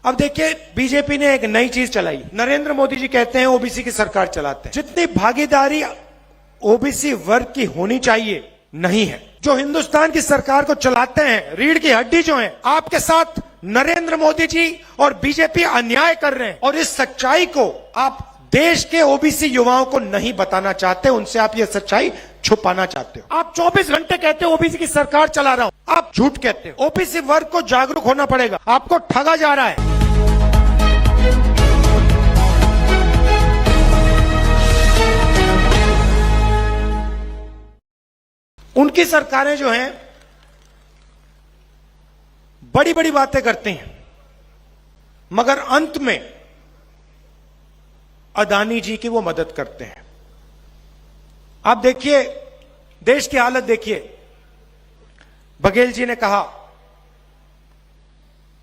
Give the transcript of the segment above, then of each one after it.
अब देखिए, बीजेपी ने एक नई चीज चलाई। नरेंद्र मोदी जी कहते हैं ओबीसी की सरकार चलाते हैं। जितनी भागीदारी ओबीसी वर्ग की होनी चाहिए नहीं है। जो हिंदुस्तान की सरकार को चलाते हैं, रीढ़ की हड्डी जो है, आपके साथ नरेंद्र मोदी जी और बीजेपी अन्याय कर रहे हैं। और इस सच्चाई को आप देश के ओबीसी युवाओं को नहीं बताना चाहते, उनसे आप ये सच्चाई छुपाना चाहते हो। आप 24 घंटे कहते हो ओबीसी की सरकार चला रहा हूं, आप झूठ कहते हो। ओबीसी वर्ग को जागरूक होना पड़ेगा, आपको ठगा जा रहा है। उनकी सरकारें जो हैं बड़ी बड़ी बातें करती हैं, मगर अंत में अदानी जी की वो मदद करते हैं। आप देखिए, देश की हालत देखिए। बघेल जी ने कहा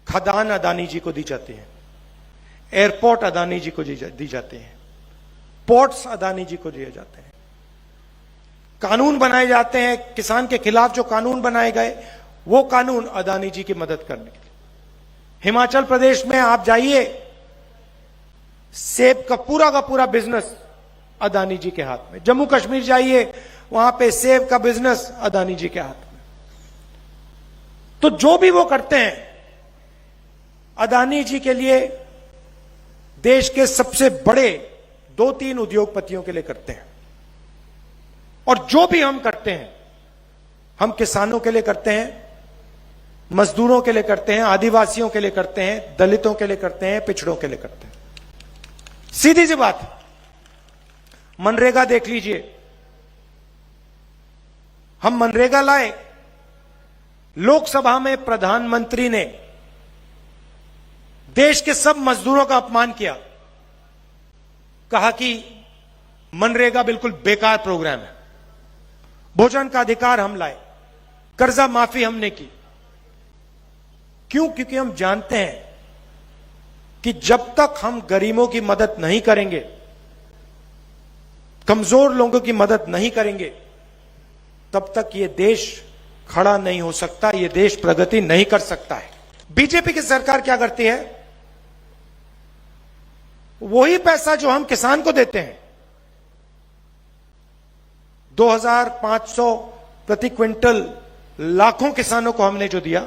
खदान अदानी जी को दी जाती है, एयरपोर्ट अदानी जी को दी जाती है, पोर्ट्स अदानी जी को दिए जाते हैं, कानून बनाए जाते हैं। किसान के खिलाफ जो कानून बनाए गए वो कानून अदानी जी की मदद करने के लिए। हिमाचल प्रदेश में आप जाइए, सेब का पूरा बिजनेस अदानी जी के हाथ में। जम्मू कश्मीर जाइए, वहां पे सेब का बिजनेस अदानी जी के हाथ में। तो जो भी वो करते हैं अदानी जी के लिए, देश के सबसे बड़े 2-3 उद्योगपतियों के लिए करते हैं। और जो भी हम करते हैं, हम किसानों के लिए करते हैं, मजदूरों के लिए करते हैं, आदिवासियों के लिए करते हैं, दलितों के लिए करते हैं, पिछड़ों के लिए करते हैं। सीधी सी बात, मनरेगा देख लीजिए। हम मनरेगा लाए, लोकसभा में प्रधानमंत्री ने देश के सब मजदूरों का अपमान किया, कहा कि मनरेगा बिल्कुल बेकार प्रोग्राम है। भोजन का अधिकार हम लाए, कर्जा माफी हमने की। क्यों? क्योंकि हम जानते हैं कि जब तक हम गरीबों की मदद नहीं करेंगे, कमजोर लोगों की मदद नहीं करेंगे, तब तक यह देश खड़ा नहीं हो सकता, यह देश प्रगति नहीं कर सकता है। बीजेपी की सरकार क्या करती है? वही पैसा जो हम किसान को देते हैं, 2500 प्रति क्विंटल लाखों किसानों को हमने जो दिया,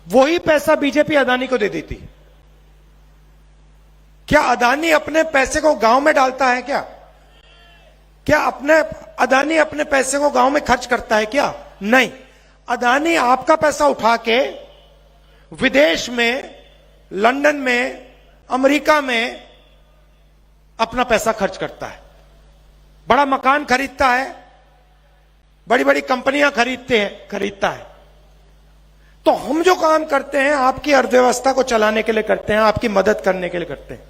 वही पैसा बीजेपी अदानी को दे देती है। क्या अदानी अपने पैसे को गांव में डालता है? क्या अदानी अपने पैसे को गांव में खर्च करता है क्या? नहीं। अदानी आपका पैसा उठा के विदेश में, लंदन में, अमेरिका में अपना पैसा खर्च करता है। बड़ा मकान खरीदता है, बड़ी बड़ी कंपनियां खरीदता है। तो हम जो काम करते हैं आपकी अर्थव्यवस्था को चलाने के लिए करते हैं, आपकी मदद करने के लिए करते हैं।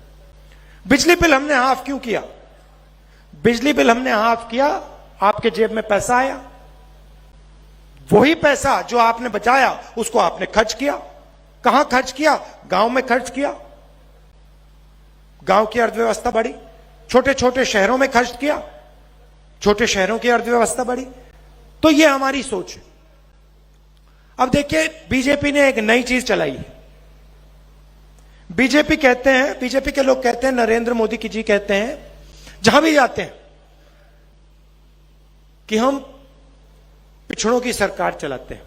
बिजली बिल हमने हाफ क्यों किया? बिजली बिल हमने हाफ किया, आपके जेब में पैसा आया, वही पैसा जो आपने बचाया उसको आपने खर्च किया। कहां खर्च किया? गांव में खर्च किया। गांव की अर्थव्यवस्था बढ़ी। छोटे छोटे शहरों में खर्च किया, छोटे शहरों की अर्थव्यवस्था बढ़ी। तो यह हमारी सोच है। अब देखिए, बीजेपी ने एक नई चीज चलाई है। बीजेपी के लोग कहते हैं, नरेंद्र मोदी जी कहते हैं जहां भी जाते हैं कि हम पिछड़ों की सरकार चलाते हैं,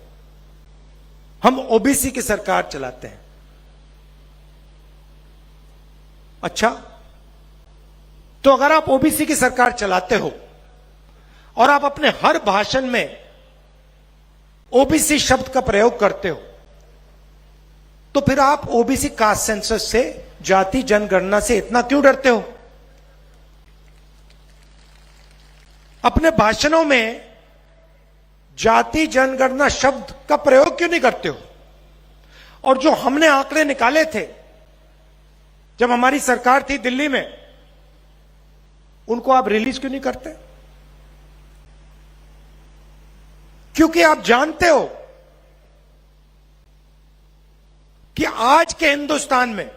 हम ओबीसी की सरकार चलाते हैं। अच्छा, तो अगर आप ओबीसी की सरकार चलाते हो और आप अपने हर भाषण में ओबीसी शब्द का प्रयोग करते हो, तो फिर आप ओबीसी कास्ट सेंसस से, जाति जनगणना से इतना क्यों डरते हो? अपने भाषणों में जाति जनगणना शब्द का प्रयोग क्यों नहीं करते हो? और जो हमने आंकड़े निकाले थे जब हमारी सरकार थी दिल्ली में, उनको आप रिलीज क्यों नहीं करते? क्योंकि आप जानते हो कि आज के हिंदुस्तान में